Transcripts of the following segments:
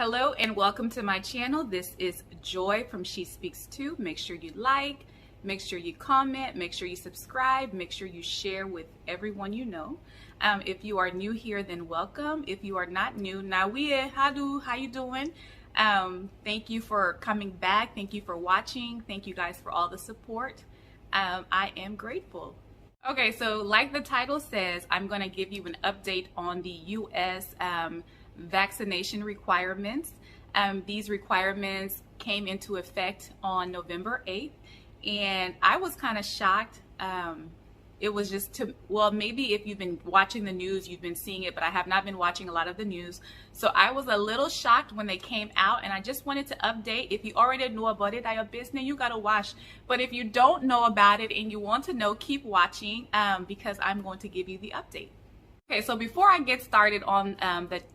Hello and welcome to my channel. This is Joy from She Speaks Too. Make sure you like, make sure you comment, make sure you subscribe, make sure you share with everyone you know. If you are new here, then welcome. If you are not new, Nawie, how you doing? Thank you for coming back. Thank you for watching. Thank you guys for all the support. I am grateful. Okay, so like the title says, I'm going to give you an update on the U.S. Vaccination requirements. These requirements came into effect on November 8th, and I was kind of shocked. It was just well, maybe if you've been watching the news, you've been seeing it, but I have not been watching a lot of the news. So I was a little shocked when they came out, and I just wanted to update. If you already know about it, your business, you gotta watch. But if you don't know about it and you want to know, keep watching because I'm going to give you the update. Okay, so before I get started on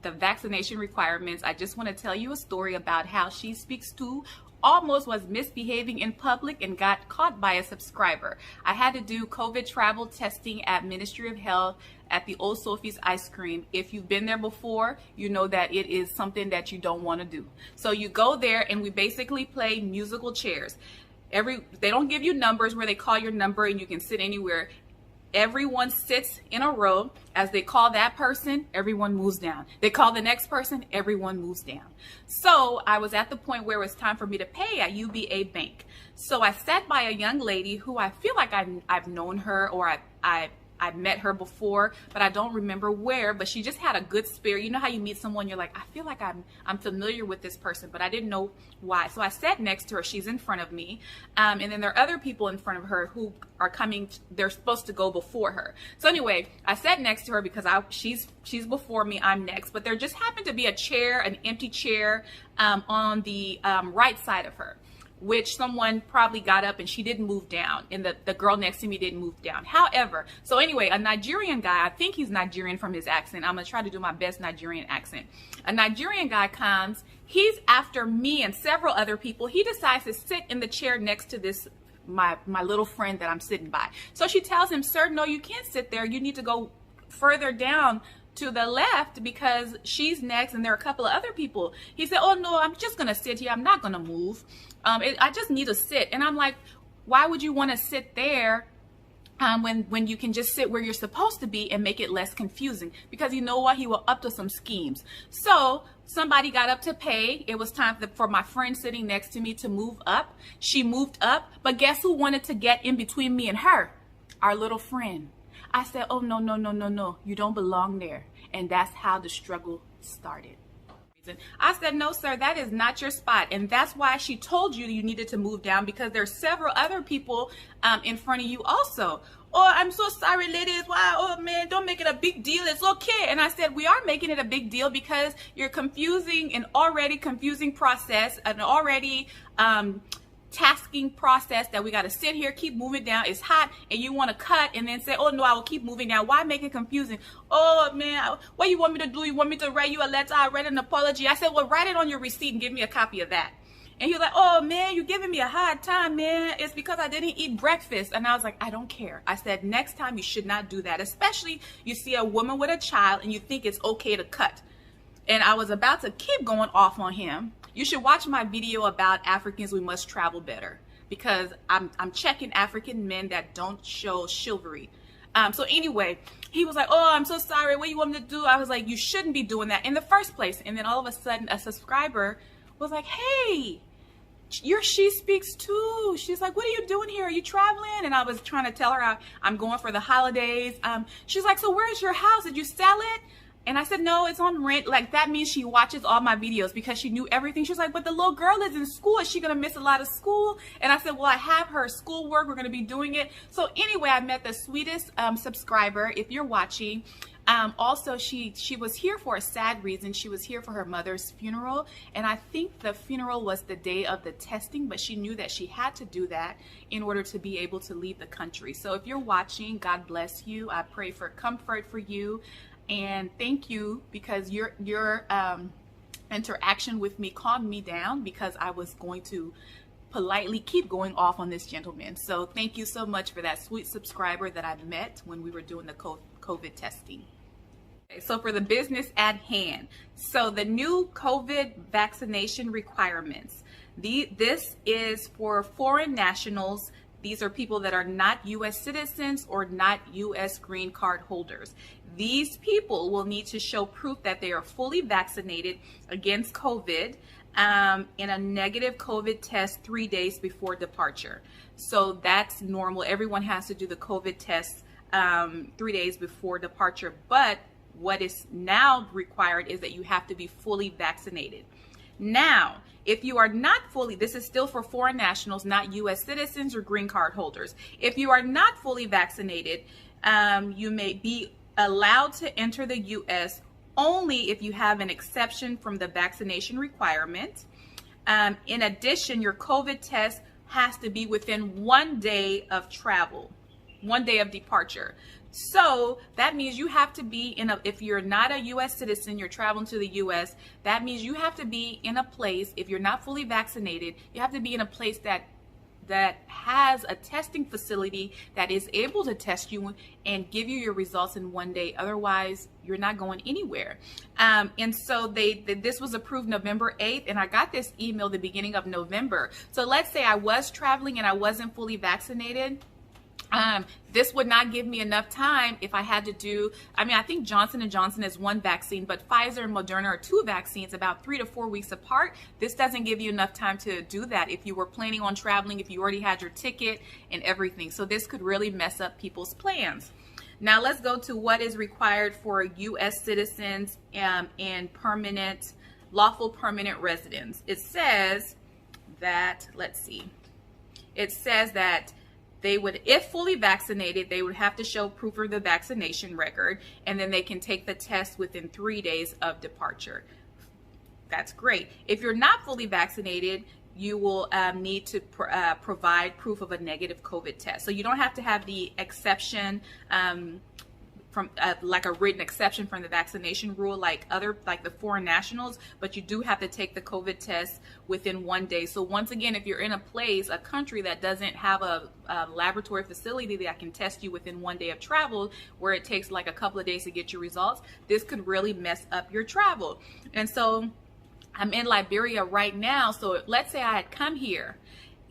the vaccination requirements, I just want to tell you a story about how She Speaks Too almost was misbehaving in public and got caught by a subscriber. I had to do COVID travel testing at Ministry of Health at the Old Sophie's Ice Cream. If you've been there before, you know that it is something that you don't want to do. So you go there and we basically play musical chairs. They don't give you numbers where they call your number and you can sit anywhere. Everyone sits in a row. As they call that person, everyone moves down. They call the next person, everyone moves down. So I was at the point where it was time for me to pay at UBA Bank. So I sat by a young lady who I feel like I've known her, or I've met her before, but I don't remember where. But she just had a good spirit. You know how you meet someone, you're like, I feel like I'm familiar with this person, but I didn't know why. So I sat next to her. She's in front of me, and then there are other people in front of her who are coming. They're supposed to go before her. So anyway, I sat next to her because she's before me. I'm next, but there just happened to be a chair, an empty chair, on the right side of her, which someone probably got up and she didn't move down, and the girl next to me didn't move down. However, so anyway, a Nigerian guy, I think he's Nigerian from his accent. I'm gonna try to do my best Nigerian accent. A Nigerian guy comes, he's after me and several other people. He decides to sit in the chair next to this, my little friend that I'm sitting by. So she tells him, sir, no, you can't sit there. You need to go further down to the left because she's next and there are a couple of other people. He said, oh no, I'm just gonna sit here. I'm not gonna move. I just need to sit. And I'm like, why would you want to sit there when you can just sit where you're supposed to be and make it less confusing? Because you know what, he was up to some schemes. So somebody got up to pay. It was time for my friend sitting next to me to move up. She moved up, but guess who wanted to get in between me and her? Our little friend. I said, oh, no, no, no, no, no, you don't belong there. And that's how the struggle started. I said, no, sir, that is not your spot. And that's why she told you you needed to move down, because there's several other people in front of you also. Oh, I'm so sorry, ladies. Wow, oh man, don't make it a big deal. It's okay. And I said, we are making it a big deal because you're confusing an already confusing process, an already tasking process that we got to sit here, keep moving down. It's hot and you want to cut and then say, oh no, I will keep moving down. Why make it confusing? Oh man, what you want me to do? You want me to write you a letter? I read an apology. I said, well, write it on your receipt and give me a copy of that. And he was like, oh man, you're giving me a hard time, man. It's because I didn't eat breakfast. And I was like, I don't care. I said, next time you should not do that, especially you see a woman with a child and you think it's okay to cut. And I was about to keep going off on him. You should watch my video about Africans, we must travel better, because I'm checking African men that don't show chivalry. So anyway, he was like, oh, I'm so sorry. What do you want me to do? I was like, you shouldn't be doing that in the first place. And then all of a sudden a subscriber was like, hey, She Speaks Too. She's like, what are you doing here? Are you traveling? And I was trying to tell her I'm going for the holidays. She's like, so where's your house? Did you sell it? And I said, no, it's on rent. Like, that means she watches all my videos because she knew everything. She was like, but the little girl is in school. Is she going to miss a lot of school? And I said, well, I have her schoolwork. We're going to be doing it. So anyway, I met the sweetest subscriber, if you're watching. Also, she was here for a sad reason. She was here for her mother's funeral. And I think the funeral was the day of the testing, but she knew that she had to do that in order to be able to leave the country. So if you're watching, God bless you. I pray for comfort for you. And thank you, because your interaction with me calmed me down, because I was going to politely keep going off on this gentleman. So thank you so much for that sweet subscriber that I met when we were doing the COVID testing. So for the business at hand, so the new COVID vaccination requirements, this is for foreign nationals. These are people that are not U.S. citizens or not U.S. green card holders. These people will need to show proof that they are fully vaccinated against COVID in a negative COVID test 3 days before departure. So that's normal. Everyone has to do the COVID test 3 days before departure, but what is now required is that you have to be fully vaccinated. Now, if you are not fully, this is still for foreign nationals, not U.S. citizens or green card holders. If you are not fully vaccinated, you may be allowed to enter the U.S. only if you have an exception from the vaccination requirement. In addition, your COVID test has to be within 1 day of travel, 1 day of departure. So that means you have to be if you're not a U.S. citizen, you're traveling to the U.S., that means you have to be in a place, if you're not fully vaccinated, you have to be in a place that has a testing facility that is able to test you and give you your results in 1 day. Otherwise, you're not going anywhere. And so this was approved November 8th, and I got this email the beginning of November. So let's say I was traveling and I wasn't fully vaccinated. This would not give me enough time if I had to do, I think Johnson & Johnson is one vaccine, but Pfizer and Moderna are two vaccines about 3 to 4 weeks apart. This doesn't give you enough time to do that if you were planning on traveling, if you already had your ticket and everything. So this could really mess up people's plans. Now let's go to what is required for U.S. citizens and lawful permanent residents. It says that, it says that they would, if fully vaccinated, they would have to show proof of the vaccination record, and then they can take the test within 3 days of departure. That's great. If you're not fully vaccinated, you will need to provide proof of a negative COVID test. So you don't have to have the exception from like a written exception from the vaccination rule like the foreign nationals, but you do have to take the COVID test within 1 day. So once again, if you're in a country that doesn't have a laboratory facility that can test you within 1 day of travel, where it takes like a couple of days to get your results, this could really mess up your travel. And so I'm in Liberia right now. So let's say I had come here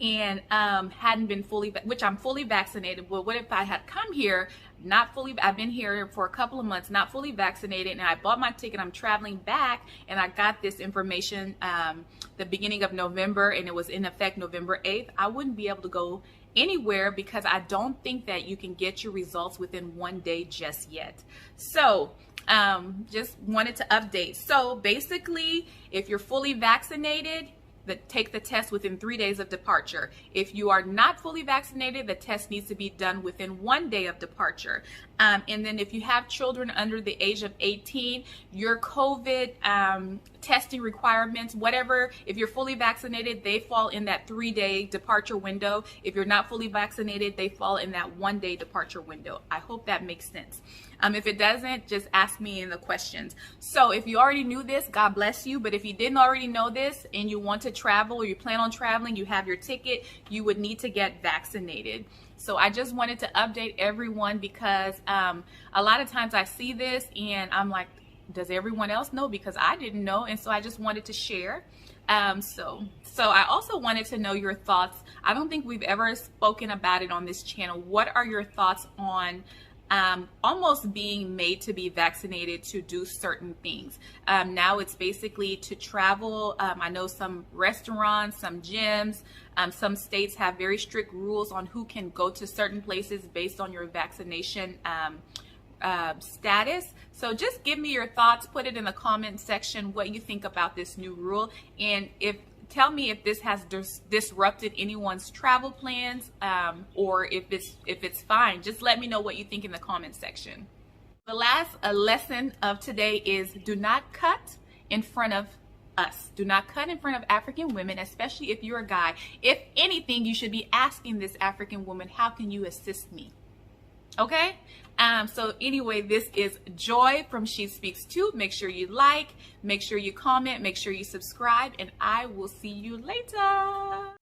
and hadn't been which I'm fully vaccinated. Well, what if I had come here not fully, I've been here for a couple of months, not fully vaccinated, and I bought my ticket, I'm traveling back, and I got this information the beginning of November, and it was in effect November 8th, I wouldn't be able to go anywhere because I don't think that you can get your results within 1 day just yet. So just wanted to update. So basically, if you're fully vaccinated, take the test within 3 days of departure. If you are not fully vaccinated, the test needs to be done within 1 day of departure. And then if you have children under the age of 18, your COVID testing requirements, whatever, if you're fully vaccinated, they fall in that 3 day departure window. If you're not fully vaccinated, they fall in that 1 day departure window. I hope that makes sense. If it doesn't, just ask me in the questions. So if you already knew this, God bless you. But if you didn't already know this and you want to travel or you plan on traveling, you have your ticket, you would need to get vaccinated. So I just wanted to update everyone because a lot of times I see this and I'm like, does everyone else know? Because I didn't know. And so I just wanted to share. So I also wanted to know your thoughts. I don't think we've ever spoken about it on this channel. What are your thoughts on almost being made to be vaccinated to do certain things? Now it's basically to travel. I know some restaurants, some gyms, some states have very strict rules on who can go to certain places based on your vaccination status. So just give me your thoughts, put it in the comment section what you think about this new rule, and tell me if this has disrupted anyone's travel plans, or if it's fine. Just let me know what you think in the comment section. The last lesson of today is do not cut in front of us. Do not cut in front of African women, especially if you're a guy. If anything, you should be asking this African woman, how can you assist me? Okay? So anyway, this is Joy from She Speaks Too. Make sure you like, make sure you comment, make sure you subscribe, and I will see you later.